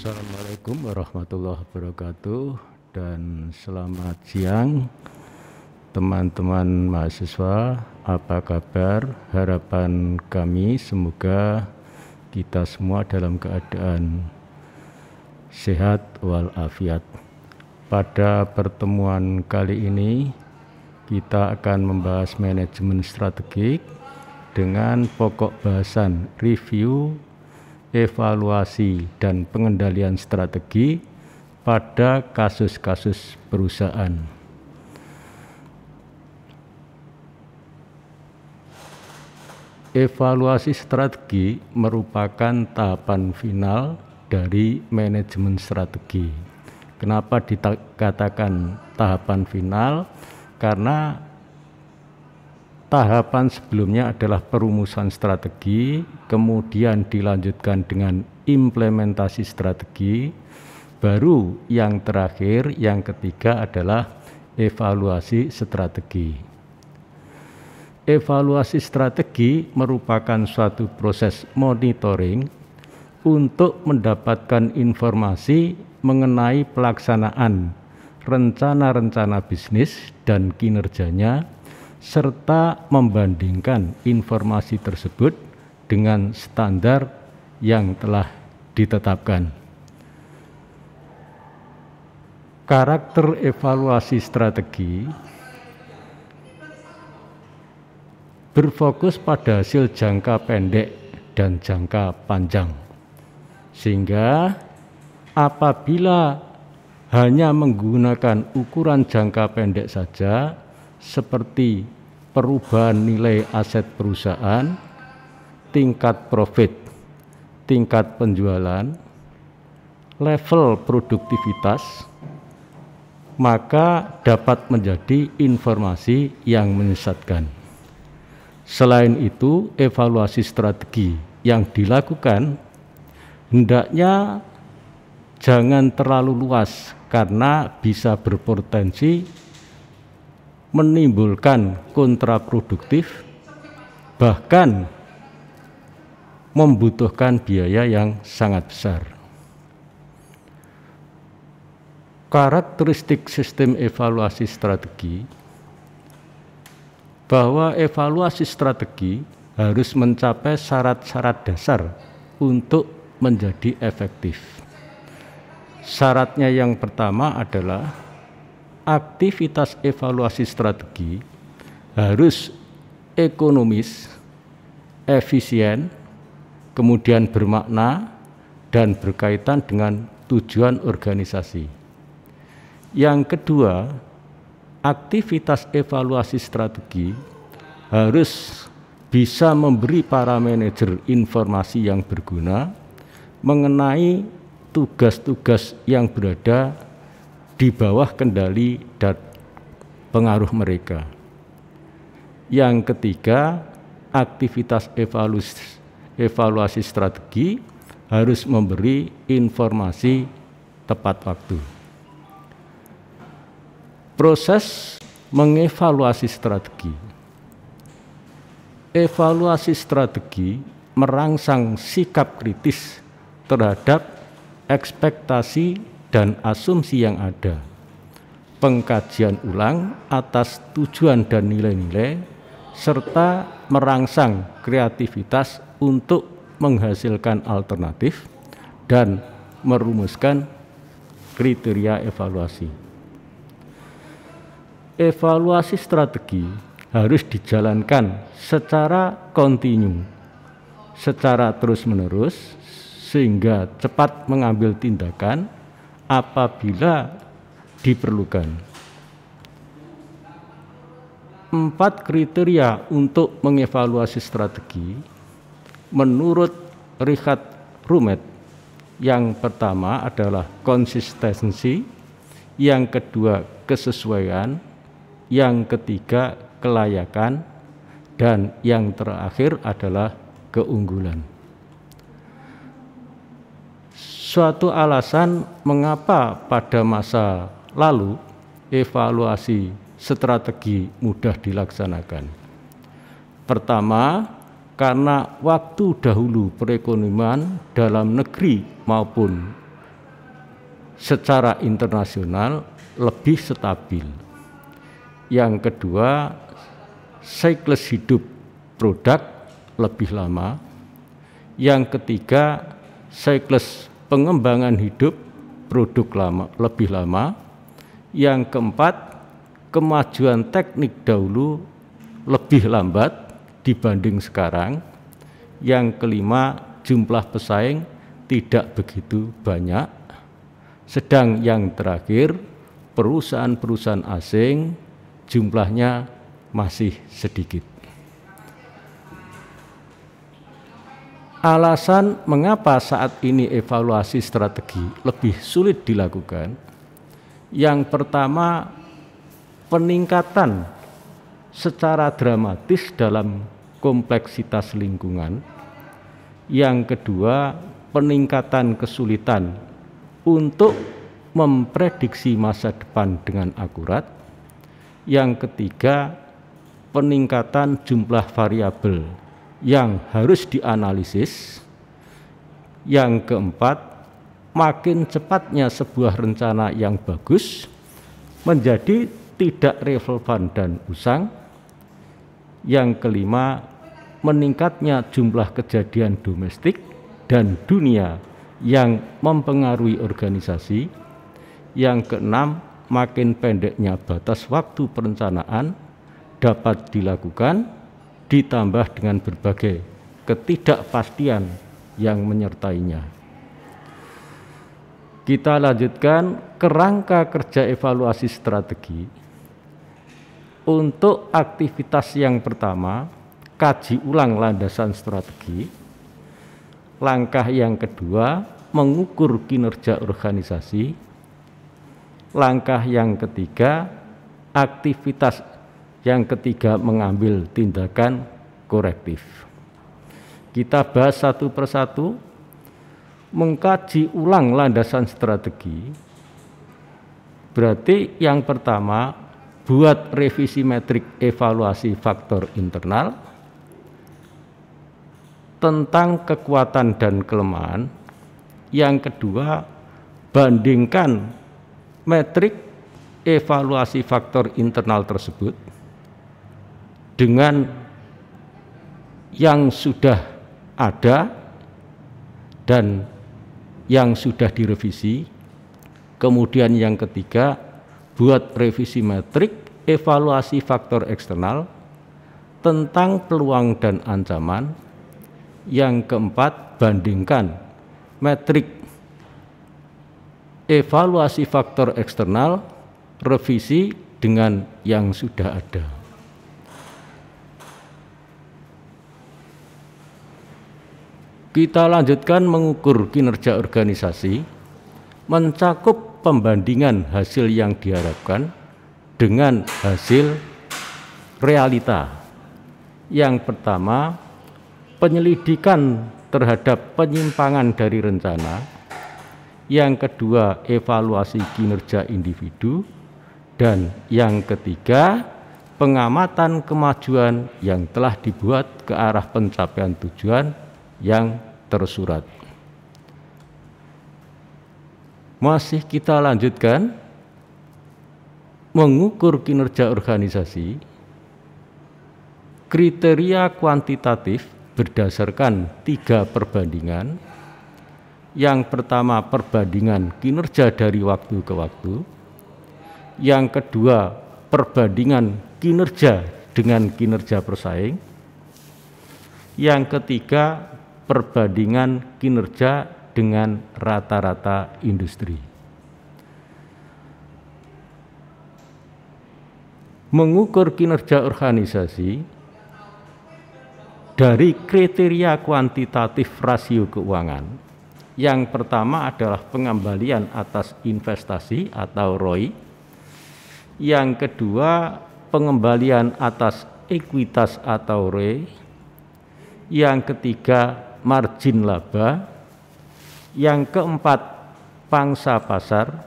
Assalamualaikum warahmatullahi wabarakatuh dan selamat siang teman-teman mahasiswa, apa kabar? Harapan kami semoga kita semua dalam keadaan sehat walafiat. Pada pertemuan kali ini kita akan membahas manajemen strategik dengan pokok bahasan review, evaluasi dan pengendalian strategi pada kasus-kasus perusahaan. Evaluasi strategi merupakan tahapan final dari manajemen strategi. Kenapa dikatakan tahapan final? Karena tahapan sebelumnya adalah perumusan strategi, kemudian dilanjutkan dengan implementasi strategi, baru yang terakhir, yang ketiga adalah evaluasi strategi. Evaluasi strategi merupakan suatu proses monitoring untuk mendapatkan informasi mengenai pelaksanaan rencana-rencana bisnis dan kinerjanya, serta membandingkan informasi tersebut dengan standar yang telah ditetapkan. Karakter evaluasi strategi berfokus pada hasil jangka pendek dan jangka panjang, sehingga apabila hanya menggunakan ukuran jangka pendek saja seperti perubahan nilai aset perusahaan, tingkat profit, tingkat penjualan, level produktivitas, maka dapat menjadi informasi yang menyesatkan. Selain itu, evaluasi strategi yang dilakukan hendaknya jangan terlalu luas karena bisa berpotensi menimbulkan kontraproduktif, bahkan membutuhkan biaya yang sangat besar. Karakteristik sistem evaluasi strategi bahwa evaluasi strategi harus mencapai syarat-syarat dasar untuk menjadi efektif. Syaratnya yang pertama adalah aktivitas evaluasi strategi harus ekonomis, efisien, kemudian bermakna, dan berkaitan dengan tujuan organisasi. Yang kedua, aktivitas evaluasi strategi harus bisa memberi para manajer informasi yang berguna mengenai tugas-tugas yang berada di bawah kendali dan pengaruh mereka. Yang ketiga, aktivitas evaluasi strategi harus memberi informasi tepat waktu. Proses mengevaluasi strategi. Evaluasi strategi merangsang sikap kritis terhadap ekspektasi dan asumsi yang ada, pengkajian ulang atas tujuan dan nilai-nilai, serta merangsang kreativitas untuk menghasilkan alternatif dan merumuskan kriteria evaluasi. Evaluasi strategi harus dijalankan secara kontinu, secara terus-menerus, sehingga cepat mengambil tindakan apabila diperlukan. 4 kriteria untuk mengevaluasi strategi menurut Richard Rummet. Yang pertama adalah konsistensi, yang kedua kesesuaian, yang ketiga kelayakan, dan yang terakhir adalah keunggulan. Suatu alasan mengapa pada masa lalu evaluasi strategi mudah dilaksanakan. Pertama, karena waktu dahulu perekonomian dalam negeri maupun secara internasional lebih stabil. Yang kedua, siklus hidup produk lebih lama. Yang ketiga, siklus pengembangan hidup produk lebih lama. Yang keempat, kemajuan teknik dahulu lebih lambat dibanding sekarang. Yang kelima, jumlah pesaing tidak begitu banyak. Sedang yang terakhir, perusahaan-perusahaan asing jumlahnya masih sedikit. Alasan mengapa saat ini evaluasi strategi lebih sulit dilakukan, yang pertama, peningkatan secara dramatis dalam kompleksitas lingkungan. Yang kedua, peningkatan kesulitan untuk memprediksi masa depan dengan akurat. Yang ketiga, peningkatan jumlah variabel yang harus dianalisis. Yang keempat, makin cepatnya sebuah rencana yang bagus menjadi tidak relevan dan usang. Yang kelima, meningkatnya jumlah kejadian domestik dan dunia yang mempengaruhi organisasi. Yang keenam, makin pendeknya batas waktu perencanaan dapat dilakukan, ditambah dengan berbagai ketidakpastian yang menyertainya. Kita lanjutkan kerangka kerja evaluasi strategi. Untuk aktivitas yang pertama, kaji ulang landasan strategi. Langkah yang kedua, mengukur kinerja organisasi. Langkah yang ketiga, aktivitas yang ketiga, mengambil tindakan korektif. Kita bahas satu persatu. Mengkaji ulang landasan strategi berarti yang pertama, buat revisi metrik evaluasi faktor internal tentang kekuatan dan kelemahan. Yang kedua, bandingkan metrik evaluasi faktor internal tersebut dengan yang sudah ada dan yang sudah direvisi. Kemudian yang ketiga, buat revisi metrik evaluasi faktor eksternal tentang peluang dan ancaman. Yang keempat, bandingkan metrik evaluasi faktor eksternal revisi dengan yang sudah ada. Kita lanjutkan mengukur kinerja organisasi, mencakup pembandingan hasil yang diharapkan dengan hasil realita. Yang pertama, penyelidikan terhadap penyimpangan dari rencana. Yang kedua, evaluasi kinerja individu. Dan yang ketiga, pengamatan kemajuan yang telah dibuat ke arah pencapaian tujuan yang tersurat. Masih kita lanjutkan mengukur kinerja organisasi. Kriteria kuantitatif berdasarkan 3 perbandingan. Yang pertama, perbandingan kinerja dari waktu ke waktu. Yang kedua, perbandingan kinerja dengan kinerja pesaing. Yang ketiga, perbandingan kinerja dengan rata-rata industri. Mengukur kinerja organisasi dari kriteria kuantitatif rasio keuangan. Yang pertama adalah pengembalian atas investasi atau ROI. Yang kedua, pengembalian atas ekuitas atau ROE. Yang ketiga, margin laba. Yang keempat, pangsa pasar.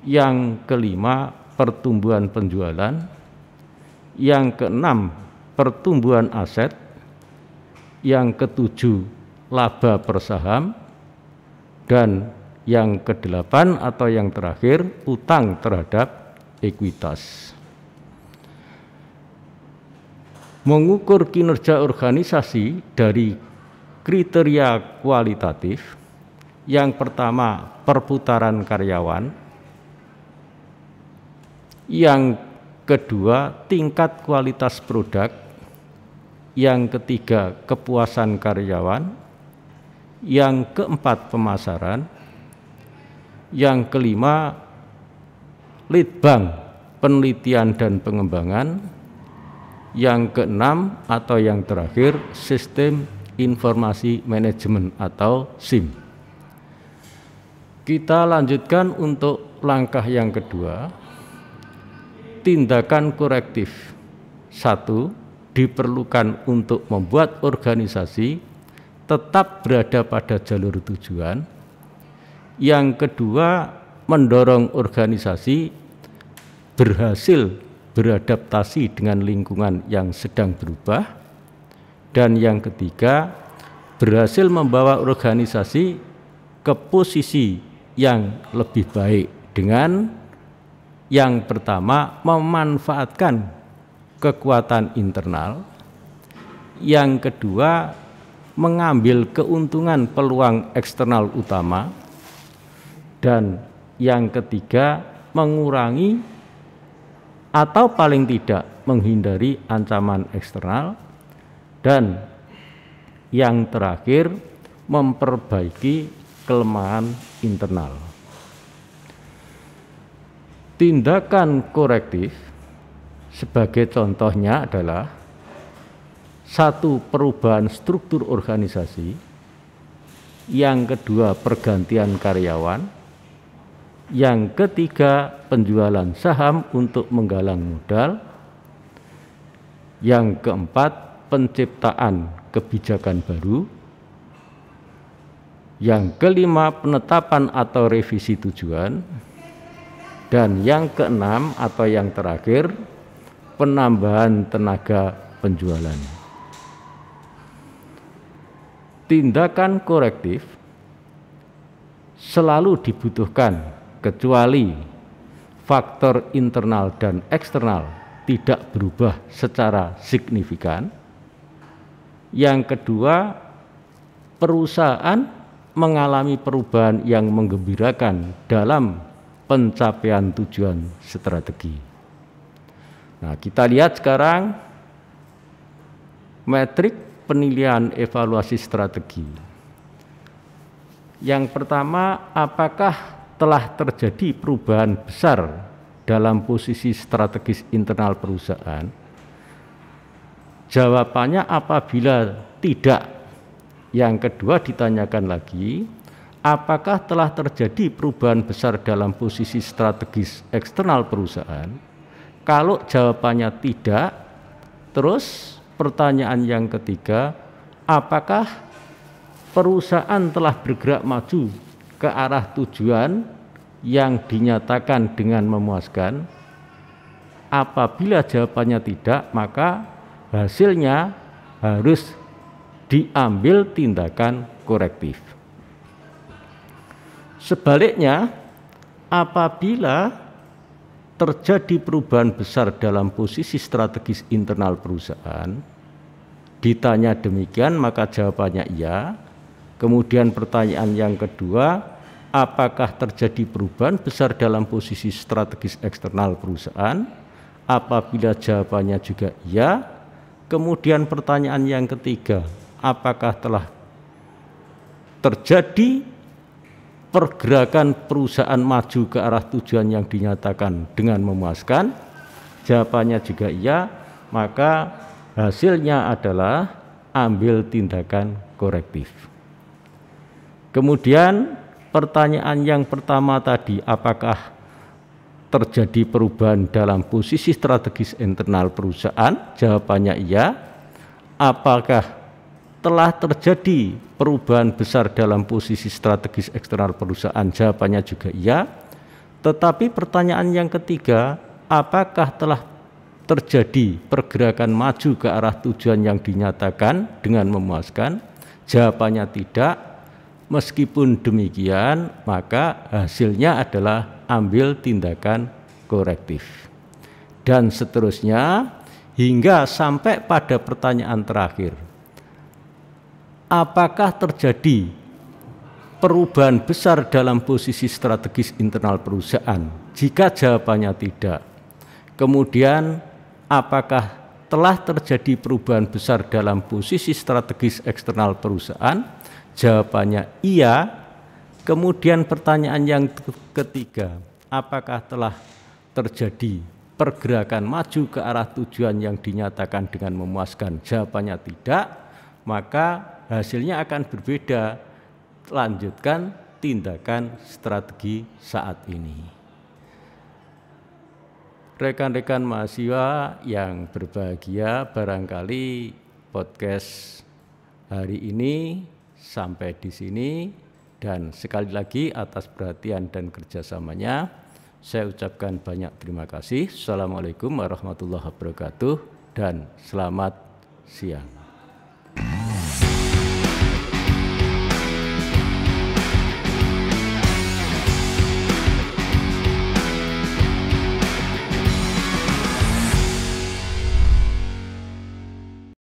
Yang kelima, pertumbuhan penjualan. Yang keenam, pertumbuhan aset. Yang ketujuh, laba per saham. Dan yang kedelapan atau yang terakhir, utang terhadap ekuitas. Mengukur kinerja organisasi dari kriteria kualitatif. Yang pertama, perputaran karyawan. Yang kedua, tingkat kualitas produk. Yang ketiga, kepuasan karyawan. Yang keempat, pemasaran. Yang kelima, litbang, penelitian dan pengembangan. Yang keenam atau yang terakhir, sistem informasi manajemen atau SIM. Kita lanjutkan untuk langkah yang kedua. Tindakan korektif. 1. Diperlukan untuk membuat organisasi tetap berada pada jalur tujuan. Yang kedua, mendorong organisasi berhasil beradaptasi dengan lingkungan yang sedang berubah. Dan yang ketiga, berhasil membawa organisasi ke posisi yang lebih baik dengan yang pertama, memanfaatkan kekuatan internal. Yang kedua, mengambil keuntungan peluang eksternal utama. Dan yang ketiga, mengurangi atau paling tidak menghindari ancaman eksternal. Dan yang terakhir, memperbaiki kelemahan internal. Tindakan korektif sebagai contohnya adalah 1. Perubahan struktur organisasi. Yang kedua, pergantian karyawan. Yang ketiga, penjualan saham untuk menggalang modal. Yang keempat, penciptaan kebijakan baru. Yang kelima, penetapan atau revisi tujuan. Dan yang keenam atau yang terakhir, penambahan tenaga penjualan. Tindakan korektif selalu dibutuhkan kecuali faktor internal dan eksternal tidak berubah secara signifikan. Yang kedua, perusahaan mengalami perubahan yang menggembirakan dalam pencapaian tujuan strategi. Nah, kita lihat sekarang metrik penilaian evaluasi strategi. Yang pertama, apakah telah terjadi perubahan besar dalam posisi strategis internal perusahaan? Jawabannya apabila tidak. Yang kedua ditanyakan lagi, apakah telah terjadi perubahan besar dalam posisi strategis eksternal perusahaan? Kalau jawabannya tidak, terus pertanyaan yang ketiga, apakah perusahaan telah bergerak maju ke arah tujuan yang dinyatakan dengan memuaskan? Apabila jawabannya tidak, maka hasilnya harus diambil tindakan korektif. Sebaliknya, apabila terjadi perubahan besar dalam posisi strategis internal perusahaan, ditanya demikian maka jawabannya iya. Kemudian pertanyaan yang kedua, apakah terjadi perubahan besar dalam posisi strategis eksternal perusahaan? Apabila jawabannya juga iya. Kemudian pertanyaan yang ketiga, apakah telah terjadi pergerakan perusahaan maju ke arah tujuan yang dinyatakan dengan memuaskan? Jawabannya juga iya, maka hasilnya adalah ambil tindakan korektif. Kemudian pertanyaan yang pertama tadi, apakah terjadi perubahan dalam posisi strategis internal perusahaan? Jawabannya iya. Apakah telah terjadi perubahan besar dalam posisi strategis eksternal perusahaan? Jawabannya juga iya. Tetapi pertanyaan yang ketiga, apakah telah terjadi pergerakan maju ke arah tujuan yang dinyatakan dengan memuaskan? Jawabannya tidak. Meskipun demikian, maka hasilnya adalah ambil tindakan korektif. Dan seterusnya hingga sampai pada pertanyaan terakhir. Apakah terjadi perubahan besar dalam posisi strategis internal perusahaan? Jika jawabannya tidak, kemudian apakah telah terjadi perubahan besar dalam posisi strategis eksternal perusahaan? Jawabannya iya. Kemudian pertanyaan yang ketiga, apakah telah terjadi pergerakan maju ke arah tujuan yang dinyatakan dengan memuaskan? Jawabannya tidak, maka hasilnya akan berbeda. Lanjutkan tindakan strategi saat ini. Rekan-rekan mahasiswa yang berbahagia, barangkali podcast hari ini sampai di sini, dan sekali lagi atas perhatian dan kerjasamanya saya ucapkan banyak terima kasih. Assalamualaikum warahmatullahi wabarakatuh dan selamat siang.